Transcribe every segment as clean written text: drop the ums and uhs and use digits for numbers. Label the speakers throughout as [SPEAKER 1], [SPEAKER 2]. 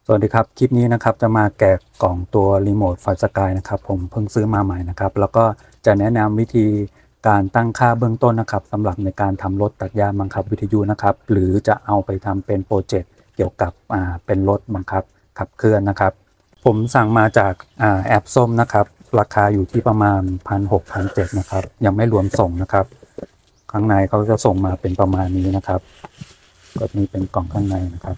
[SPEAKER 1] สวัสดีครับคลิปนี้นะครับจะมาแกะกล่องตัวรีโมทไฟสกายนะครับผมเพิ่งซื้อมาใหม่นะครับแล้วก็จะแนะนำวิธีการตั้งค่าเบื้องต้นนะครับสำหรับในการทำรถตัดหญ้าบังคับวิทยุนะครับหรือจะเอาไปทำเป็นโปรเจกต์เกี่ยวกับเป็นรถบังคับขับเคลื่อนนะครับผมสั่งมาจากแอปส้มนะครับราคาอยู่ที่ประมาณ1,600-1,700นะครับยังไม่รวมส่งนะครับข้างในเขาจะส่งมาเป็นประมาณนี้นะครับก็มีเป็นกล่องข้างในนะครับ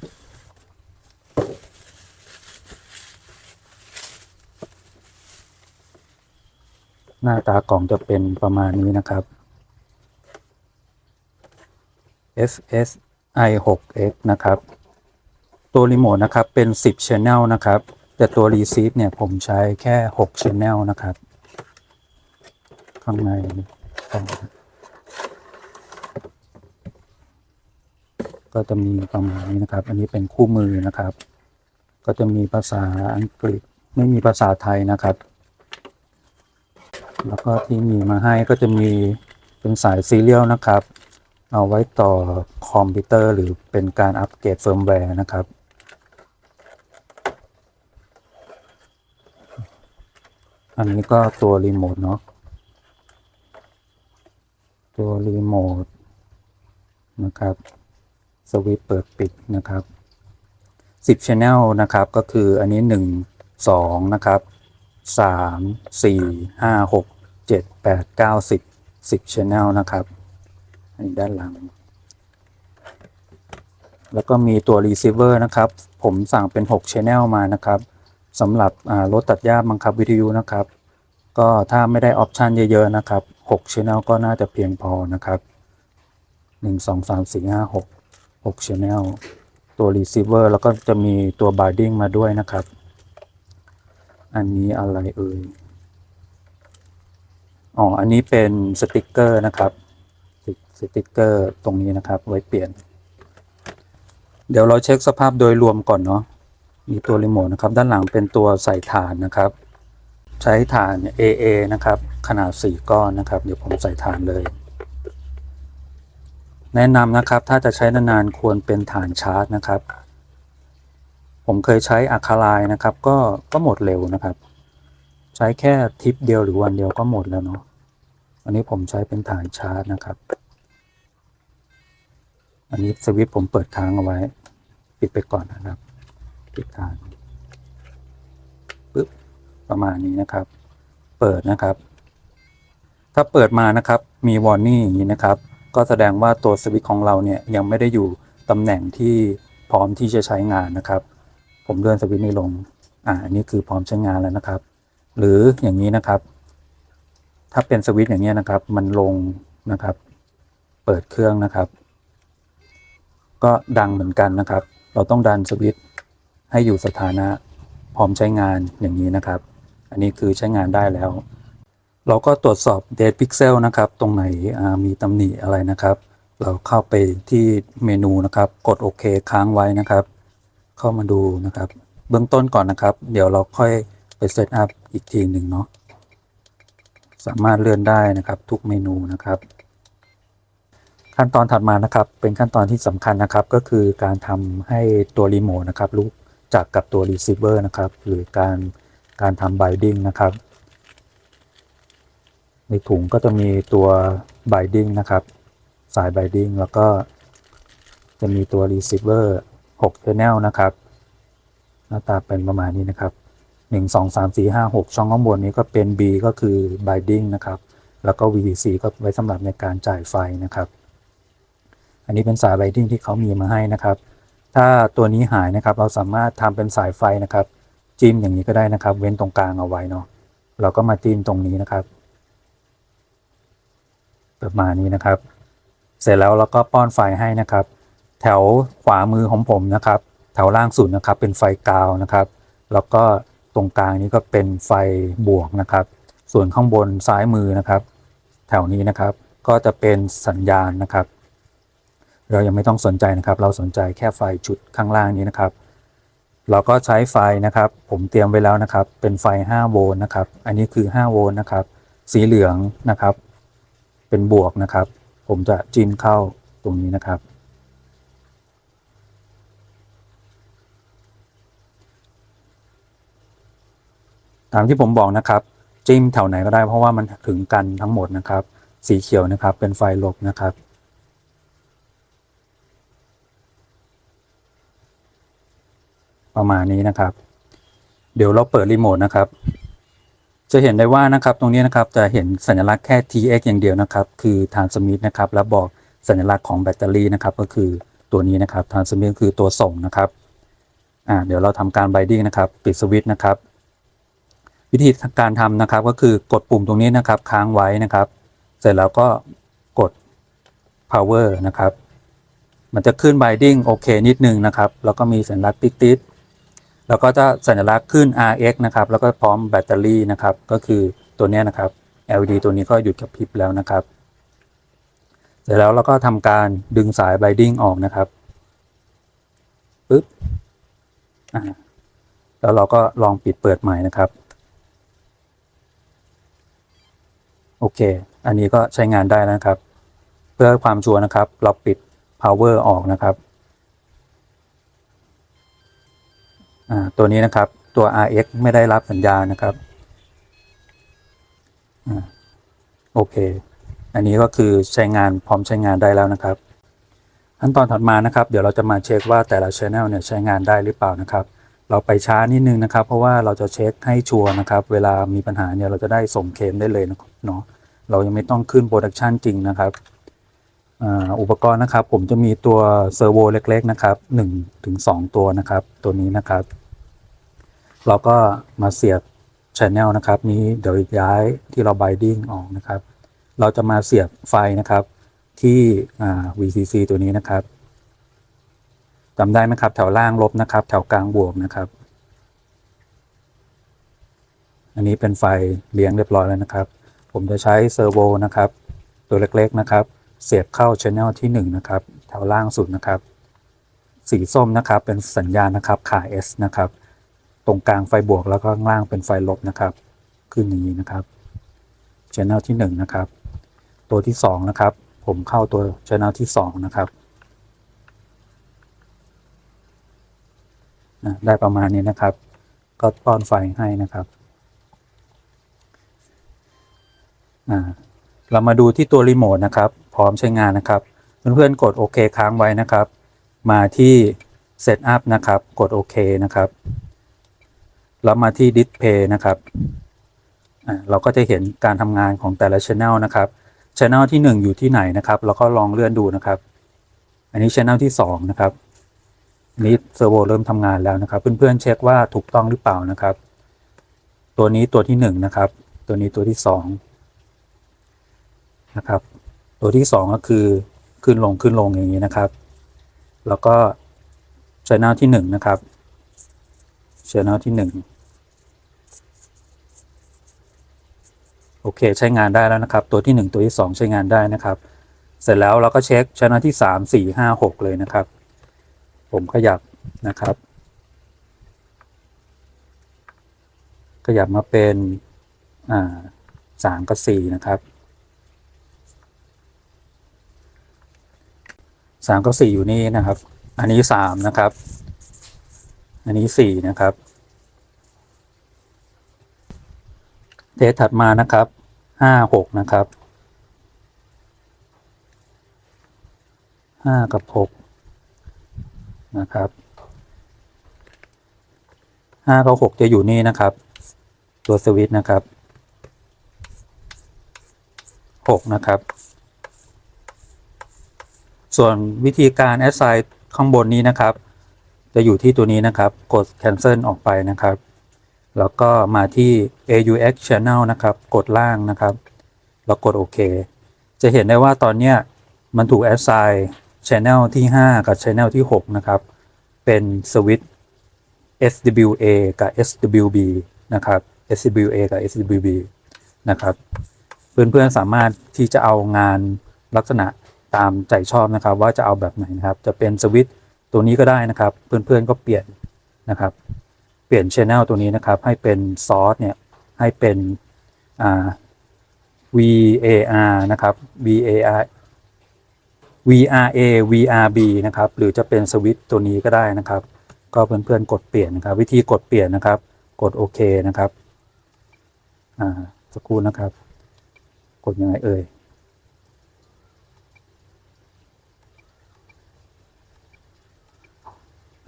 [SPEAKER 1] หน้าตากล่องจะเป็นประมาณนี้นะครับ SSI 6X นะครับตัวรีโมทนะครับเป็น10 Channel นะครับแต่ตัว Receive เนี่ยผมใช้แค่6 Channel นะครับข้างในก็จะมีประมาณนี้นะครับอันนี้เป็นคู่มือนะครับก็จะมีภาษาอังกฤษไม่มีภาษาไทยนะครับแล้วก็ที่มีมาให้ก็จะมีเป็นสายซีเรียลนะครับเอาไว้ต่อคอมพิวเตอร์หรือเป็นการอัปเกรดเฟิร์มแวร์นะครับอันนี้ก็ตัวรีโมทเนาะตัวรีโมทนะครับสวิตช์เปิดปิดนะครับ10 Channel นะครับก็คืออันนี้1 2นะครับ3 4 5 6 7 8 9 10 Channel นะครับอันนี้ด้านหลังแล้วก็มีตัว receiver นะครับผมสั่งเป็น6 Channel มานะครับสำหรับรถตัดหญ้าบังคับวิทยุนะครับก็ถ้าไม่ได้ออปชันเยอะๆนะครับ6 Channel ก็น่าจะเพียงพอนะครับ1 2 3 4 5 6 Channel ตัว receiver แล้วก็จะมีตัว binding มาด้วยนะครับอันนี้อะไรเอ่ยอันนี้เป็นสติกเกอร์นะครับสติกเกอร์ตรงนี้นะครับไว้เปลี่ยนเดี๋ยวเราเช็คสภาพโดยรวมก่อนเนาะมีตัวรีโมทนะครับด้านหลังเป็นตัวใส่ถ่านนะครับใช้ถ่าน AA นะครับขนาด4 ก้อนนะครับเดี๋ยวผมใส่ถ่านเลยแนะนำนะครับถ้าจะใช้นานๆควรเป็นถ่านชาร์จนะครับผมเคยใช้อะคาไลน์นะครับก็หมดเร็วนะครับใช้แค่ทริปเดียวหรือวันเดียวก็หมดแล้วเนาะอันนี้ผมใช้เป็นถ่านชาร์จนะครับอันนี้สวิตช์ผมเปิดค้างเอาไว้ปิดไปก่อนนะครับปิดถ่านปึ๊บประมาณนี้นะครับเปิดนะครับถ้าเปิดมานะครับมีวอร์นิ่งอย่างนี้นะครับก็แสดงว่าตัวสวิตช์ของเราเนี่ยยังไม่ได้อยู่ตำแหน่งที่พร้อมที่จะใช้งานนะครับผมเลื่อนสวิตช์นี้ลงอันนี้คือพร้อมใช้งานแล้วนะครับหรืออย่างนี้นะครับถ้าเป็นสวิตช์อย่างนี้นะครับมันลงนะครับเปิดเครื่องนะครับก็ดังเหมือนกันนะครับเราต้องดันสวิตช์ให้อยู่สถานะพร้อมใช้งานอย่างนี้นะครับอันนี้คือใช้งานได้แล้วเราก็ตรวจสอบ Dead Pixel นะครับตรงไหนมีตำหนิอะไรนะครับเราเข้าไปที่เมนูนะครับกดโอเคค้างไว้นะครับเข้ามาดูนะครับเบื้องต้นก่อนนะครับเดี๋ยวเราค่อยไปเซตอัพอีกทีหนึ่งเนาะสามารถเลื่อนได้นะครับทุกเมนูนะครับขั้นตอนถัดมานะครับเป็นขั้นตอนที่สำคัญนะครับก็คือการทำให้ตัวรีโมทนะครับรู้จักกับตัว receiver นะครับหรือการทำ binding นะครับในถุงก็จะมีตัว binding นะครับสาย binding แล้วก็จะมีตัว receiver 6 channel นะครับหน้าตาเป็นประมาณนี้นะครับ1 2 3 4 5 6ช่องข้างบนนี้ก็เป็น B ก็คือ binding นะครับแล้วก็ VDC ก็ไว้สำหรับในการจ่ายไฟนะครับอันนี้เป็นสาย binding ที่เขามีมาให้นะครับถ้าตัวนี้หายนะครับเราสามารถทำเป็นสายไฟนะครับจิ้มอย่างนี้ก็ได้นะครับเว้นตรงกลางเอาไว้เนาะเราก็มาจิ้มตรงนี้นะครับประมาณนี้นะครับเสร็จแล้วเราก็ป้อนไฟให้นะครับแถวขวามือของผมนะครับแถวล่างสุดนะครับเป็นไฟกาวนะครับแล้วก็ตรงกลางนี้ก็เป็นไฟบวกนะครับส่วนข้างบนซ้ายมือนะครับแถวนี้นะครับก็จะเป็นสัญญาณนะครับเรายังไม่ต้องสนใจนะครับเราสนใจแค่ไฟจุดข้างล่างนี้นะครับเราก็ใช้ไฟนะครับผมเตรียมไว้แล้วนะครับเป็นไฟ5 โวลต์นะครับอันนี้คือ5 โวลต์นะครับสีเหลืองนะครับเป็นบวกนะครับผมจะจิ้มเข้าตรงนี้นะครับ ตามที่ผมบอกนะครับจิ้มแถวไหนก็ได้เพราะว่ามันถึงกันทั้งหมดนะครับสีเขียวนะครับเป็นไฟลบนะครับประมาณนี้นะครับเดี๋ยวเราเปิดรีโมทนะครับจะเห็นได้ว่านะครับตรงนี้นะครับจะเห็นสัญลักษณ์แค่ TX อย่างเดียวนะครับคือ transmit นะครับแล้วบอกสัญลักษณ์ของแบตเตอรี่นะครับก็คือตัวนี้นะครับ transmit คือตัวส่งนะครับเดี๋ยวเราทำการ binding นะครับปิดสวิตช์นะครับวิธีการทำนะครับก็คือกดปุ่มตรงนี้นะครับค้างไว้นะครับเสร็จแล้วก็กด power นะครับมันจะขึ้น binding โอเคนิดนึงนะครับแล้วก็มีสัญลักษณ์ติดๆแล้วก็จะสัญลักษณ์ขึ้น RX นะครับแล้วก็พร้อมแบตเตอรี่นะครับก็คือตัวนี้นะครับ LED ตัวนี้ก็หยุดกระพริบแล้วนะครับเสร็จแล้วเราก็ทำการดึงสาย binding ออกนะครับปึ๊บแล้วเราก็ลองปิดเปิดใหม่นะครับโอเคอันนี้ก็ใช้งานได้แล้วนะครับเพื่อความชัวร์นะครับเราปิด power ออกนะครับตัวนี้นะครับตัว RX ไม่ได้รับสัญญาณนะครับโอเคอันนี้ก็คือใช้งานพร้อมใช้งานได้แล้วนะครับขั้นตอนถัดมานะครับเดี๋ยวเราจะมาเช็คว่าแต่ละ channel เนี่ยใช้งานได้หรือเปล่านะครับเราไปช้านิดนึงนะครับเพราะว่าเราจะเช็คให้ชัวร์นะครับเวลามีปัญหาเนี่ยเราจะได้ส่งเคลมได้เลยเนาะเรายังไม่ต้องขึ้นโปรดักชันจริงนะครับอุปกรณ์นะครับผมจะมีตัวเซอร์โวเล็กๆนะครับ1 ถึง 2ตัวนะครับตัวนี้นะครับเราก็มาเสียบ channel นะครับนี้เดี๋ยวย้ายที่เรา binding ออกนะครับเราจะมาเสียบไฟนะครับที่VCC ตัวนี้นะครับจำได้ไหมครับแถวล่างลบนะครับแถวกลางบวกนะครับอันนี้เป็นไฟเลี้ยงเรียบร้อยแล้วนะครับผมจะใช้เซอร์โวนะครับตัวเล็กๆนะครับเสียบเข้า channel ที่1นะครับแถวล่างสุดนะครับสีส้มนะครับเป็นสัญญาณนะครับขา S นะครับตรงกลางไฟบวกแล้วก็ข้างล่างเป็นไฟลบนะครับขึ้นอย่างนี้นะครับ channel ที่1นะครับตัวที่2นะครับผมเข้าตัว channel ที่2นะครับได้ประมาณนี้นะครับก็ป้อนไฟให้นะครับเรามาดูที่ตัวรีโมทนะครับพร้อมใช้งานนะครับเพื่อนๆกดโอเคค้างไว้นะครับมาที่ Setup นะครับกดโอเคนะครับแล้วมาที่ Display นะครับเราก็จะเห็นการทำงานของแต่ละ Channel นะครับ Channel ที่1อยู่ที่ไหนนะครับเราก็ลองเลื่อนดูนะครับอันนี้ Channel ที่2นะครับนี้เซอร์โวเริ่มทำงานแล้วนะครับเพื่อนๆเช็คว่าถูกต้องหรือเปล่านะครับตัวนี้ตัวที่1นะครับตัวนี้ตัวที่2นะครับตัวที่2ก็คือขึ้นลงอย่างนี้นะครับแล้วก็ channel ที่1นะครับ channel ที่1โอเคใช้งานได้แล้วนะครับตัวที่1ตัวที่2ใช้งานได้นะครับเสร็จแล้วเราก็เช็ค channel ที่3 4 5 6เลยนะครับผมขยับนะครับขยับมาเป็น3 กับ 4นะครับ3 กับ 4อยู่นี่นะครับอันนี้3นะครับอันนี้4นะครับเทสถัดมานะครับ5 6นะครับ5 กับ 6นะครับ5 กับ 6จะอยู่นี่นะครับตัวสวิตช์นะครับ6นะครับส่วนวิธีการ assign ข้างบนนี้นะครับจะอยู่ที่ตัวนี้นะครับกด cancel ออกไปนะครับแล้วก็มาที่ AUX channel นะครับกดล่างนะครับแล้วกดโอเคจะเห็นได้ว่าตอนนี้มันถูก assign channel ที่5กับ channel ที่6นะครับเป็นสวิตช์ SWA กับ SWB นะครับ SWA กับ SWB นะครับเพื่อนๆสามารถที่จะเอางานลักษณะตามใจชอบนะครับว่าจะเอาแบบไหนนะครับจะเป็นสวิตช์ตัวนี้ก็ได้นะครับเพื่อนๆก็เปลี่ยนนะครับเปลี่ยน channel ตัวนี้นะครับให้เป็นซอร์สเนี่ยให้เป็นVAR นะครับ VRB นะครับหรือจะเป็นสวิตช์ตัวนี้ก็ได้นะครับก็เพื่อนๆกดเปลี่ยนนะครับวิธีกดเปลี่ยนนะครับกดโอเคนะครับ สักครู่นะครับกดยังไงเอ่ย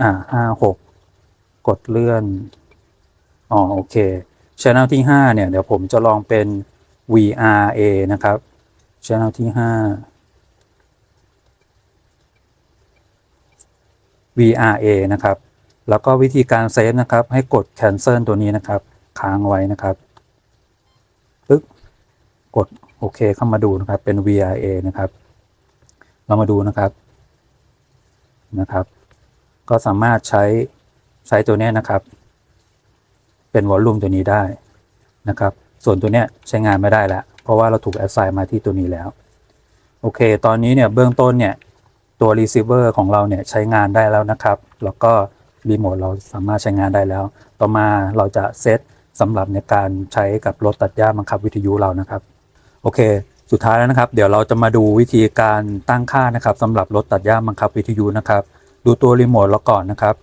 [SPEAKER 1] 56กดเลื่อนโอเค Channel ที่5เนี่ยเดี๋ยวผมจะลองเป็น VRA นะครับ Channel ที่5 VRA นะครับแล้วก็วิธีการเซฟนะครับให้กด cancel ตัวนี้นะครับค้างไว้นะครับปึ๊บกดโอเคเข้ามาดูนะครับเป็น VRA นะครับเรามาดูนะครับก็สามารถใช้ตัวนี้นะครับเป็นวอลลุ่มตัวนี้ได้นะครับส่วนตัวเนี้ยใช้งานไม่ได้แล้วเพราะว่าเราถูก assign มาที่ตัวนี้แล้วโอเคตอนนี้เนี่ยเบื้องต้นเนี่ยตัว receiver ของเราเนี่ยใช้งานได้แล้วนะครับแล้วก็รีโมทเราสามารถใช้งานได้แล้วต่อมาเราจะเซตสำหรับในการใช้กับรถตัดหญ้าบังคับวิทยุเรานะครับโอเคสุดท้ายแล้วนะครับเดี๋ยวเราจะมาดูวิธีการตั้งค่านะครับสำหรับรถตัดหญ้าบังคับวิทยุนะครับดูตัวรีโมทเราก่อนนะครับ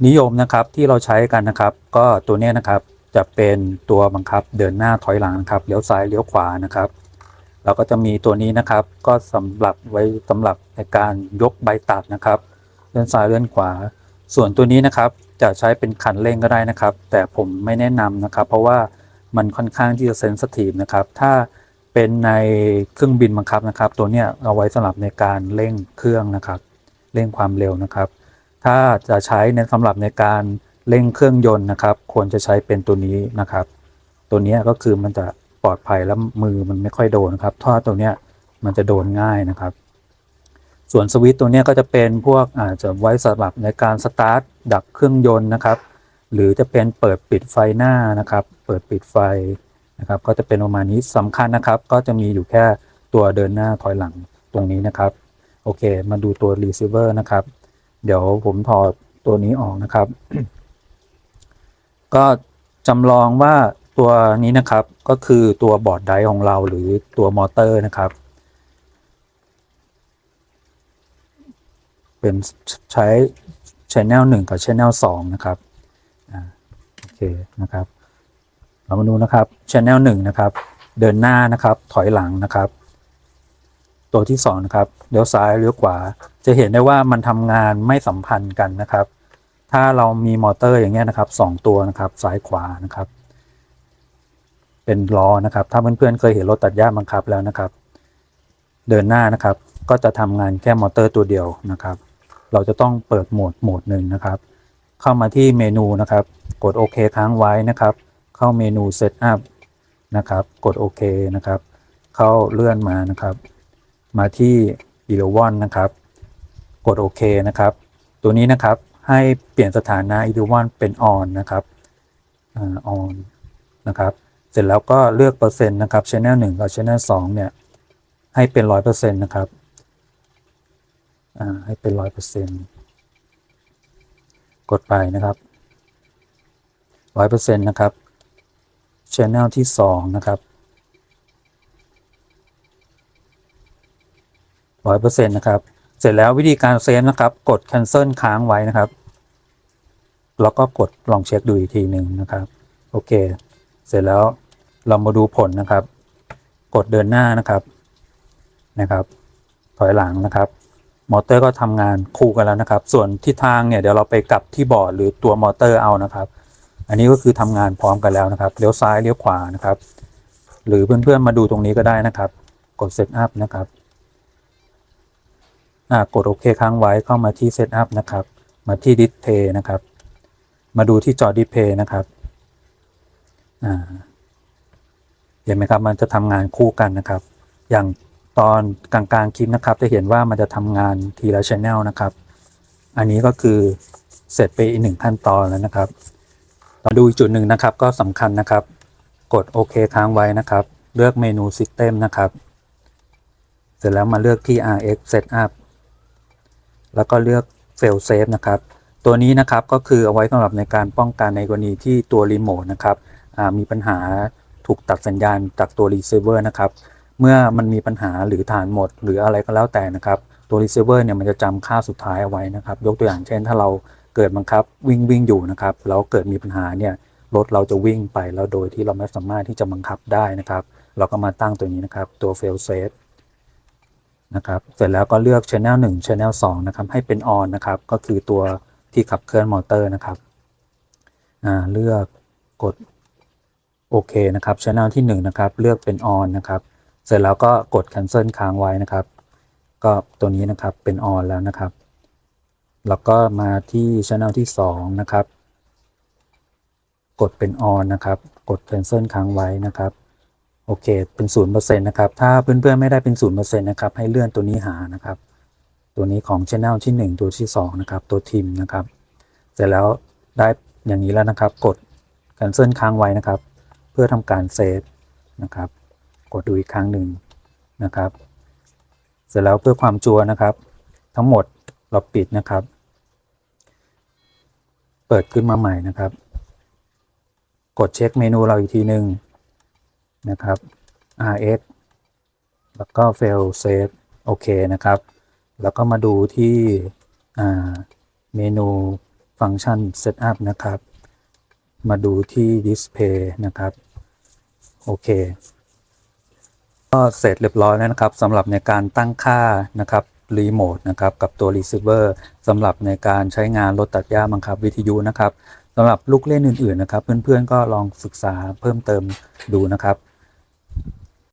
[SPEAKER 1] นิยมนะครับที่เราใช้กันนะครับก็ตัวนี้นะครับจะเป็นตัวบังคับเดินหน้าถอยหลังนะครับเลี้ยวซ้ายเลี้ยวขวานะครับเราก็จะมีตัวนี้นะครับก็สำหรับในการยกใบตัดนะครับเลื่อนซ้ายเลื่อนขวาส่วนตัวนี้นะครับจะใช้เป็นคันเร่งก็ได้นะครับแต่ผมไม่แนะนำนะครับเพราะว่ามันค่อนข้างที่จะเซนซิทีฟนะครับถ้าเป็นในเครื่องบินบังคับนะครับตัวเนี้ยเอาไว้สำหรับในการเร่งเครื่องนะครับเร่งความเร็วนะครับถ้าจะใช้ในสำหรับในการเร่งเครื่องยนต์นะครับควรจะใช้เป็นตัวนี้นะครับตัวนี้ก็คือมันจะปลอดภัยแล้วมือมันไม่ค่อยโดนนะครับถ้าตัวเนี้ยมันจะโดนง่ายนะครับส่วนสวิตช์ตัวนี้ก็จะเป็นพวกอาจจะไว้สำหรับในการสตาร์ทดับเครื่องยนต์นะครับหรือจะเป็นเปิดปิดไฟหน้านะครับเปิดปิดไฟนะครับก็จะเป็นประมาณนี้สำคัญนะครับก็จะมีอยู่แค่ตัวเดินหน้าถอยหลังตรงนี้นะครับโอเคมาดูตัว receiver นะครับเดี๋ยวผมถอดตัวนี้ออกนะครับ ก็จำลองว่าตัวนี้นะครับก็คือตัวบอร์ดไดร์ของเราหรือตัวมอเตอร์นะครับเป็นใช้ Channel 1 กับ Channel 2นะครับโอเคนะครับเรามาดูนะครับ Channel 1นะครับเดินหน้านะครับถอยหลังนะครับตัวที่2นะครับเลี้ยวซ้ายเลี้ยวขวาจะเห็นได้ว่ามันทำงานไม่สัมพันธ์กันนะครับถ้าเรามีมอเตอร์อย่างเงี้ยนะครับ2ตัวนะครับซ้ายขวานะครับเป็นล้อนะครับถ้าเพื่อนๆเคยเห็นรถตัดหญ้าบังคับแล้วนะครับเดินหน้านะครับก็จะทำงานแค่มอเตอร์ตัวเดียวนะครับเราจะต้องเปิดโหมดหนึ่งนะครับเข้ามาที่เมนูนะครับกดโอเคค้างไว้นะครับเข้าเมนูเซตอัพนะครับกดโอเคนะครับเข้าเลื่อนมานะครับมาที่อีเลวอนนะครับกดโอเคนะครับตัวนี้นะครับให้เปลี่ยนสถานะอีเลวอนเป็นออนนะครับออนนะครับเสร็จแล้วก็เลือกเปอร์เซ็นต์นะครับ Channel 1 กับ Channel 2เนี่ยให้เป็น 100% นะครับให้เป็น 100% กดไปนะครับ 100% นะครับ Channel ที่2นะครับ 100% นะครับเสร็จแล้ววิธีการเซฟนะครับกด cancel ค้างไว้นะครับแล้วก็กดลองเช็คดูอีกทีหนึ่งนะครับโอเคเสร็จแล้วเรามาดูผลนะครับกดเดินหน้านะครับถอยหลังนะครับมอเตอร์ก็ทำงานคู่กันแล้วนะครับส่วนทิศทางเนี่ยเดี๋ยวเราไปกลับที่บอร์ดหรือตัวมอเตอร์เอานะครับอันนี้ก็คือทำงานพร้อมกันแล้วนะครับเลี้ยวซ้ายเลี้ยวขวานะครับหรือเพื่อนๆมาดูตรงนี้ก็ได้นะครับกดเซตอัพนะครับกดโอเคค้างไว้เข้ามาที่เซตอัพนะครับมาที่ดิสเพย์นะครับมาดูที่จอดิสเพย์นะครับเห็นไหมครับมันจะทำงานคู่กันนะครับอย่างตอนกลางๆคลิปนะครับจะเห็นว่ามันจะทำงานทีละ channel นะครับอันนี้ก็คือเสร็จไปอีก1ขั้นตอนแล้วนะครับต่อดูอีกจุดหนึ่งนะครับก็สำคัญนะครับกดโอเคค้างไว้นะครับเลือกเมนู System นะครับเสร็จแล้วมาเลือกที่ RX Setup แล้วก็เลือก Fail Safe นะครับตัวนี้นะครับก็คือเอาไว้สำหรับในการป้องกันในกรณีที่ตัวรีโมทนะครับมีปัญหาถูกตัดสัญญาณจากตัว Receiver นะครับเมื่อมันมีปัญหาหรือฐานหมดหรืออะไรก็แล้วแต่นะครับตัว Receiver เนี่ยมันจะจำค่าสุดท้ายเอาไว้นะครับยกตัวอย่างเช่นถ้าเราเกิดบังคับวิ่งอยู่นะครับแล้วเกิดมีปัญหาเนี่ย รถเราจะวิ่งไปแล้วโดยที่เราไม่สามารถที่จะบังคับได้นะครับ เราก็มาตั้งตัวนี้นะครับตัว fail safe นะครับเสร็จแล้วก็เลือก channel 1 channel 2นะครับให้เป็น on นะครับก็คือตัวที่ขับเคลื่อนมอเตอร์นะครับเลือกกดโอเคนะครับ channel ที่1นะครับเลือกเป็น on นะครับเสร็จแล้วก็กด cancel ค้างไว้นะครับก็ตัวนี้นะครับเป็น on แล้วนะครับแล้วก็มาที่ channel ที่2นะครับกดเป็น on นะครับกด cancel ค้างไว้นะครับโอเคเป็น 0% นะครับถ้าเพื่อนๆไม่ได้เป็น 0% นะครับให้เลื่อนตัวนี้หานะครับตัวนี้ของ channel ที่1ตัวที่2นะครับตัวทีมนะครับเสร็จแล้วได้อย่างนี้แล้วนะครับกด cancel ค้างไว้นะครับเพื่อทำการเซฟนะครับกดดูอีกครั้งหนึ่งนะครับเสร็จแล้วเพื่อความชัวร์นะครับทั้งหมดเราปิดนะครับเปิดขึ้นมาใหม่นะครับกดเช็คเมนูเราอีกทีหนึ่งนะครับ RX แล้วก็ fail save โอเคนะครับแล้วก็มาดูที่เมนูฟังก์ชัน setup นะครับมาดูที่ display นะครับโอเคก็เสร็จเรียบร้อยแล้วนะครับสำหรับในการตั้งค่านะครับรีโมทนะครับกับตัว receiver สำหรับในการใช้งานรถตัดหญ้าบังคับวิทยุนะครับสำหรับลูกเล่นอื่นๆนะครับเพื่อนๆก็ลองศึกษาเพิ่มเติมดูนะครับ